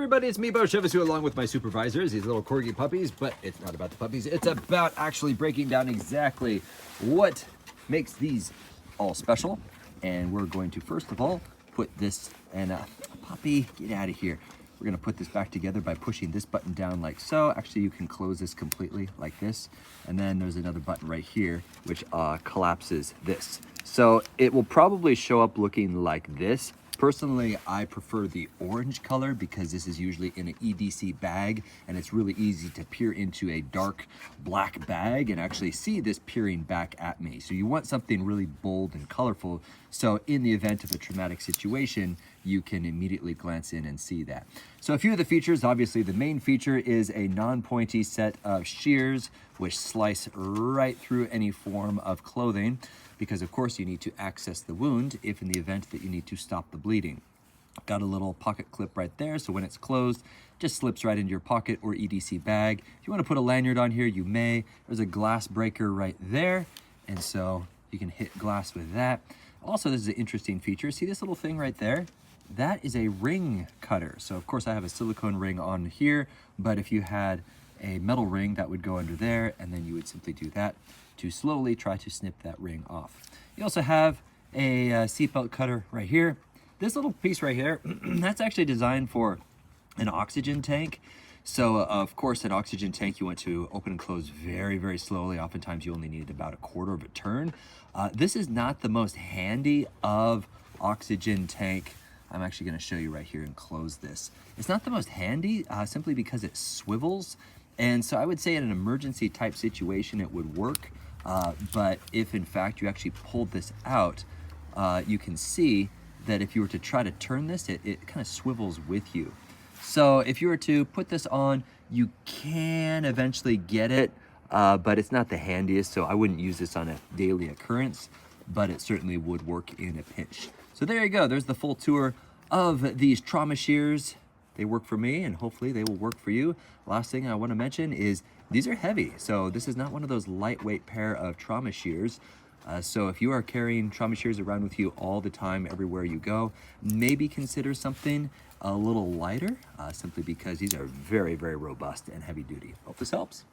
everybody, it's me, Bo Chevisu, along with my supervisors, these little corgi puppies, but it's not about the puppies, it's about actually breaking down exactly what makes these all special. And we're going to, first of all, put this, and puppy, get out of here. We're gonna put this back together by pushing this button down like so. Actually, you can close this completely like this. And then there's another button right here, which collapses this. So it will probably show up looking like this. Personally, I prefer the orange color because this is usually in an EDC bag and it's really easy to peer into a dark black bag and actually see this peering back at me. So you want something really bold and colorful. So in the event of a traumatic situation, you can immediately glance in and see that. So a few of the features, obviously the main feature is a non-pointy set of shears which slice right through any form of clothing, because of course you need to access the wound if in the event that you need to stop the bleeding. Got a little pocket clip right there, so when it's closed, just slips right into your pocket or EDC bag. If you want to put a lanyard on here, you may. There's a glass breaker right there, and so you can hit glass with that. Also, this is an interesting feature. See this little thing right there? That is a ring cutter. So of course I have a silicone ring on here, but if you had a metal ring, that would go under there, and then you would simply do that to slowly try to snip that ring off. You also have a seatbelt cutter right here. This little piece right here, that's actually designed for an oxygen tank. So of course, an oxygen tank you want to open and close very, very slowly. Oftentimes you only need about a quarter of a turn. This is not the most handy of oxygen tank. I'm actually going to show you right here and close this. It's not the most handy simply because it swivels. And so I would say in an emergency type situation, it would work. But if in fact you actually pulled this out, you can see that if you were to try to turn this, it kind of swivels with you. So if you were to put this on, you can eventually get it, but it's not the handiest. So I wouldn't use this on a daily occurrence, but it certainly would work in a pinch. So there you go. There's the full tour of these trauma shears. They work for me and hopefully they will work for you. Last thing I want to mention is these are heavy. So this is not one of those lightweight pair of trauma shears. So if you are carrying trauma shears around with you all the time, everywhere you go, maybe consider something a little lighter, simply because these are very, very robust and heavy duty. Hope this helps.